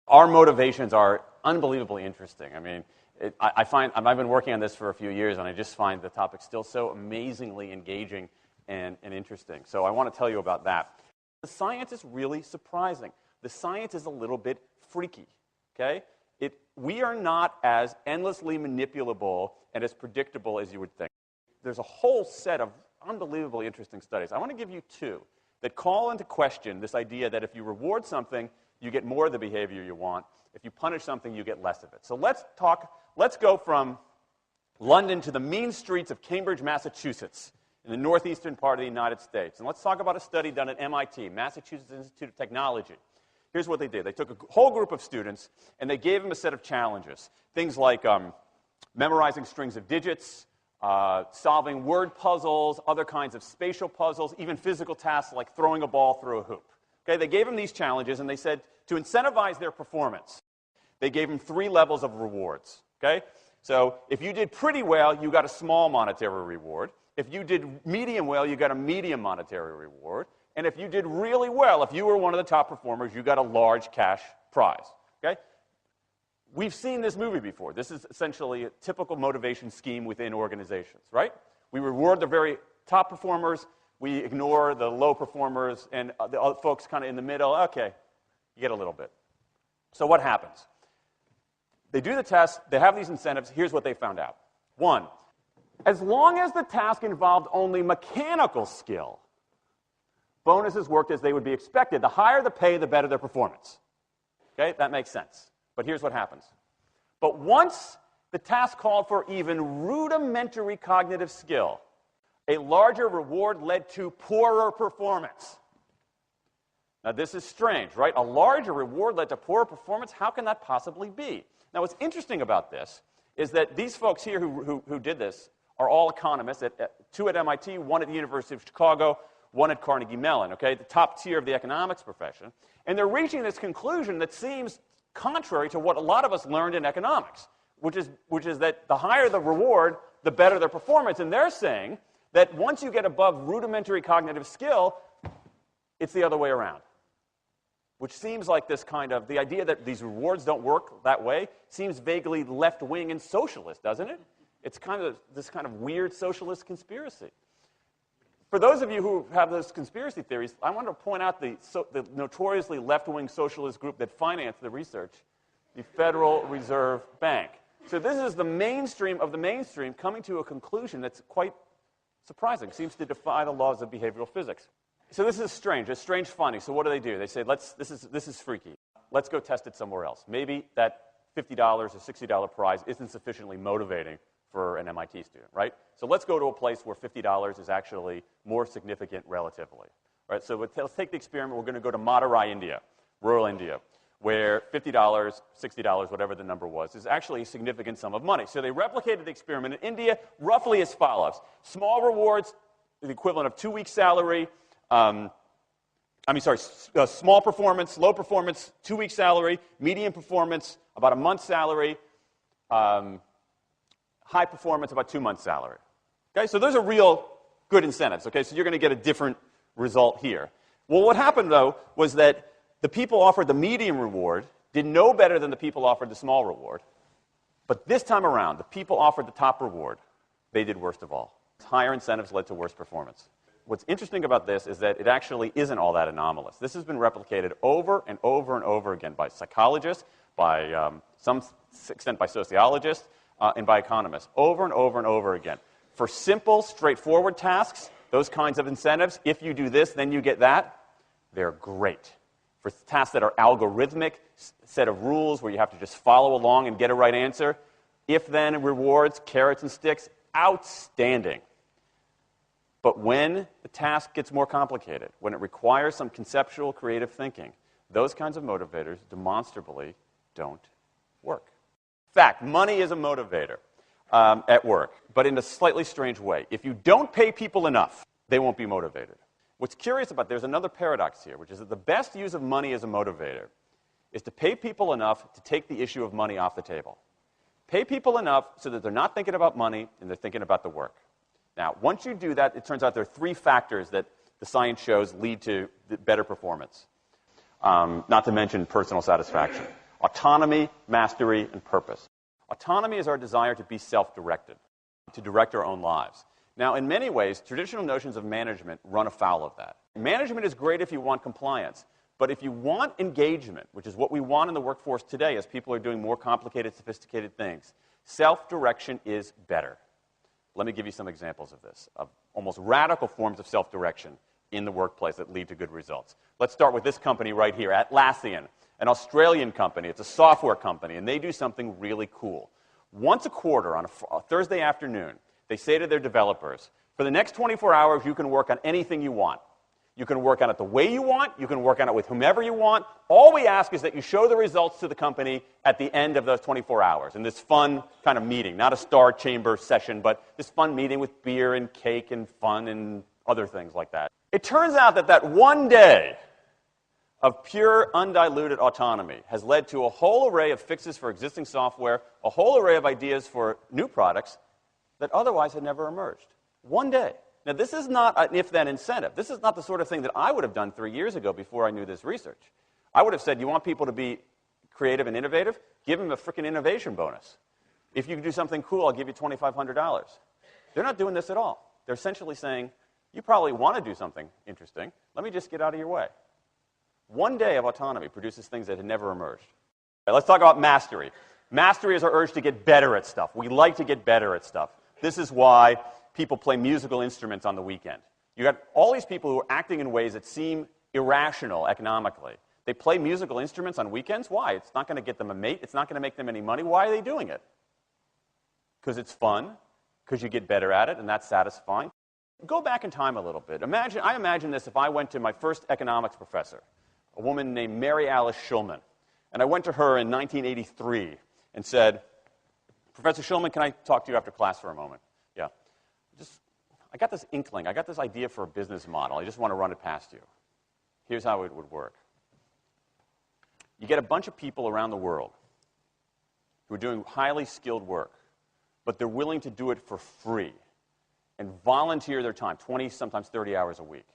Our motivations are unbelievably interesting. I mean, I've been working on this for a few years, and I just find the topic still so amazingly engaging and interesting. So I want to tell you about that. The science is really surprising. The science is a little bit freaky, okay? We are not as endlessly manipulable and as predictable as you would think. There's a whole set of unbelievably interesting studies. I want to give you two that call into question this idea that if you reward something, you get more of the behavior you want. If you punish something, you get less of it. So let's go from London to the mean streets of Cambridge, Massachusetts, in the northeastern part of the United States. And let's talk about a study done at MIT, Massachusetts Institute of Technology. Here's what they did. They took a whole group of students, and they gave them a set of challenges. Things like memorizing strings of digits, solving word puzzles, other kinds of spatial puzzles, even physical tasks like throwing a ball through a hoop. Okay, they gave them these challenges, and they said to incentivize their performance, they gave them 3 levels of rewards. Okay? So if you did pretty well, you got a small monetary reward. If you did medium well, you got a medium monetary reward. And if you did really well, if you were one of the top performers, you got a large cash prize. Okay? We've seen this movie before. This is essentially a typical motivation scheme within organizations, right? We reward the very top performers, we ignore the low performers, and the other folks kind of in the middle. Okay, you get a little bit. So what happens? They do the test, they have these incentives. Here's what they found out. 1, as long as the task involved only mechanical skill, bonuses worked as they would be expected. The higher the pay, the better their performance. Okay, that makes sense. But here's what happens. But once the task called for even rudimentary cognitive skill, a larger reward led to poorer performance. Now, this is strange, right? A larger reward led to poorer performance? How can that possibly be? Now, what's interesting about this is that these folks here who did this are all economists, 2 at MIT, 1 at the University of Chicago, 1 at Carnegie Mellon, okay, the top tier of the economics profession. And they're reaching this conclusion that seems contrary to what a lot of us learned in economics, which is that the higher the reward, the better their performance. And they're saying that once you get above rudimentary cognitive skill, it's the other way around. Which seems like this kind of, the idea that these rewards don't work that way seems vaguely left-wing and socialist, doesn't it? It's kind of this kind of weird socialist conspiracy. For those of you who have those conspiracy theories, I want to point out the notoriously left-wing socialist group that financed the research, the Federal Reserve Bank. So this is the mainstream of the mainstream coming to a conclusion that's quite surprising, seems to defy the laws of behavioral physics. So this is strange. It's strange finding. So what do? They say, this is freaky. Let's go test it somewhere else. Maybe that $50 or $60 prize isn't sufficiently motivating for an MIT student, right? So let's go to a place where $50 is actually more significant relatively. Right? So let's take the experiment. We're going to go to Madurai, India, rural India, where $50, $60, whatever the number was, is actually a significant sum of money. So they replicated the experiment in India roughly as follows. Small rewards, the equivalent of 2 weeks' salary. Small performance, low performance, 2 weeks' salary. Medium performance, about a month's salary. High performance, about 2 months' salary. Okay, so those are real good incentives. Okay, so you're going to get a different result here. Well, what happened, though, was that the people offered the medium reward did no better than the people offered the small reward. But this time around, the people offered the top reward. They did worst of all. Higher incentives led to worse performance. What's interesting about this is that it actually isn't all that anomalous. This has been replicated over and over and over again by psychologists, by some extent by sociologists, and by economists, over and over and over again. For simple, straightforward tasks, those kinds of incentives, if you do this, then you get that, they're great. For tasks that are algorithmic, set of rules where you have to just follow along and get a right answer, if-then rewards, carrots and sticks, outstanding. But when the task gets more complicated, when it requires some conceptual, creative thinking, those kinds of motivators demonstrably don't work. In fact, money is a motivator at work, but in a slightly strange way. If you don't pay people enough, they won't be motivated. What's curious about, there's another paradox here, which is that the best use of money as a motivator is to pay people enough to take the issue of money off the table. Pay people enough so that they're not thinking about money and they're thinking about the work. Now, once you do that, it turns out there are 3 factors that the science shows lead to better performance, not to mention personal satisfaction. Autonomy, mastery, and purpose. Autonomy is our desire to be self-directed, to direct our own lives. Now, in many ways, traditional notions of management run afoul of that. Management is great if you want compliance, but if you want engagement, which is what we want in the workforce today as people are doing more complicated, sophisticated things, self-direction is better. Let me give you some examples of this, of almost radical forms of self-direction in the workplace that lead to good results. Let's start with this company right here, Atlassian, an Australian company. It's a software company, and they do something really cool. Once a quarter, on a Thursday afternoon, they say to their developers, for the next 24 hours, you can work on anything you want. You can work on it the way you want. You can work on it with whomever you want. All we ask is that you show the results to the company at the end of those 24 hours in this fun kind of meeting, not a star chamber session, but this fun meeting with beer and cake and fun and other things like that. It turns out that that one day of pure, undiluted autonomy has led to a whole array of fixes for existing software, a whole array of ideas for new products that otherwise had never emerged. One day. Now, this is not an if-then incentive. This is not the sort of thing that I would have done 3 years ago before I knew this research. I would have said, you want people to be creative and innovative? Give them a freaking innovation bonus. If you can do something cool, I'll give you $2,500. They're not doing this at all. They're essentially saying, you probably want to do something interesting. Let me just get out of your way. One day of autonomy produces things that had never emerged. Right, let's talk about mastery. Mastery is our urge to get better at stuff. We like to get better at stuff. This is why people play musical instruments on the weekend. You got all these people who are acting in ways that seem irrational economically. They play musical instruments on weekends. Why? It's not going to get them a mate. It's not going to make them any money. Why are they doing it? Because it's fun, because you get better at it, and that's satisfying. Go back in time a little bit. I imagine this if I went to my first economics professor, a woman named Mary Alice Schulman, and I went to her in 1983 and said, Professor Schulman, can I talk to you after class for a moment? Yeah. I got this inkling. I got this idea for a business model. I just want to run it past you. Here's how it would work. You get a bunch of people around the world who are doing highly skilled work, but they're willing to do it for free and volunteer their time, 20, sometimes 30 hours a week.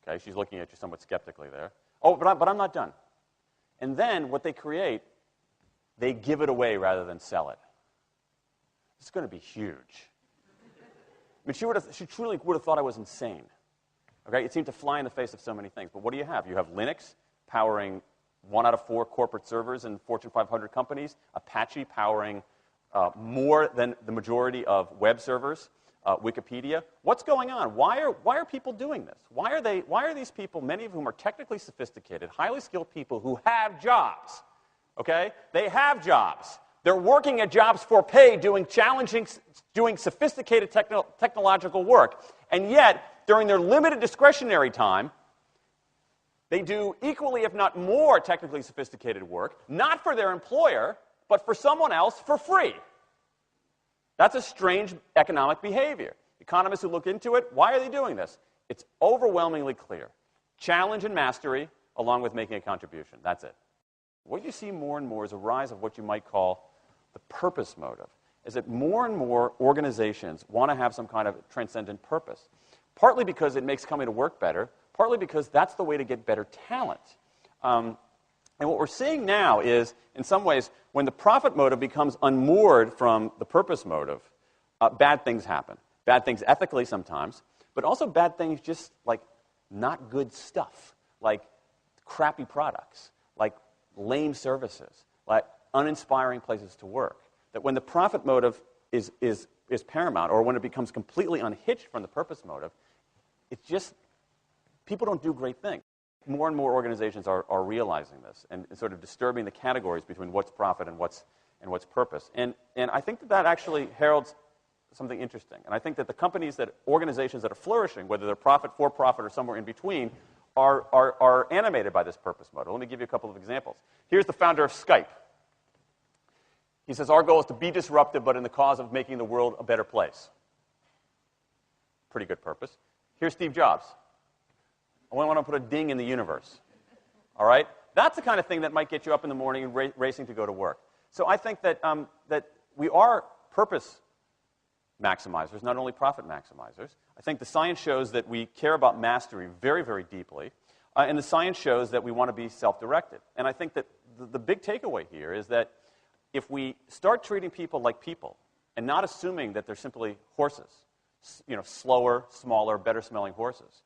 Okay, she's looking at you somewhat skeptically there. Oh, but I'm not done. And then what they create, they give it away rather than sell it. It's going to be huge. I mean, she truly would have thought I was insane. Okay, it seemed to fly in the face of so many things. But what do you have? You have Linux powering 1 out of 4 corporate servers in Fortune 500 companies, Apache powering more than the majority of web servers, Wikipedia. What's going on? Why are people doing this? Why are these people, many of whom are technically sophisticated, highly skilled people who have jobs? Okay? They have jobs. They're working at jobs for pay, doing sophisticated technological work. And yet, during their limited discretionary time, they do equally, if not more, technically sophisticated work, not for their employer, but for someone else for free. That's a strange economic behavior. Economists who look into it, why are they doing this? It's overwhelmingly clear. Challenge and mastery, along with making a contribution. That's it. What you see more and more is a rise of what you might call the purpose motive, is that more and more organizations want to have some kind of transcendent purpose, partly because it makes coming to work better, partly because that's the way to get better talent. And what we're seeing now is, in some ways, when the profit motive becomes unmoored from the purpose motive, bad things happen. Bad things ethically sometimes, but also bad things just like not good stuff, like crappy products, like lame services, like uninspiring places to work. That when the profit motive is paramount, or when it becomes completely unhitched from the purpose motive, it's just, people don't do great things. More and more organizations are realizing this and sort of disturbing the categories between what's profit and what's purpose. And I think that actually heralds something interesting. And I think that the organizations that are flourishing, whether they're profit, for-profit, or somewhere in between, are animated by this purpose motive. Let me give you a couple of examples. Here's the founder of Skype. He says, our goal is to be disruptive, but in the cause of making the world a better place. Pretty good purpose. Here's Steve Jobs. I want to put a ding in the universe. All right? That's the kind of thing that might get you up in the morning and racing to go to work. So I think that we are purpose maximizers, not only profit maximizers. I think the science shows that we care about mastery very, very deeply. And the science shows that we want to be self-directed. And I think that the big takeaway here is that if we start treating people like people and not assuming that they're simply horses, slower, smaller, better-smelling horses,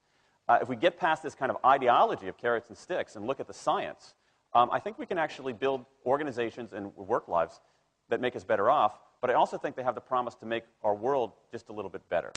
if we get past this kind of ideology of carrots and sticks and look at the science, I think we can actually build organizations and work lives that make us better off, but I also think they have the promise to make our world just a little bit better.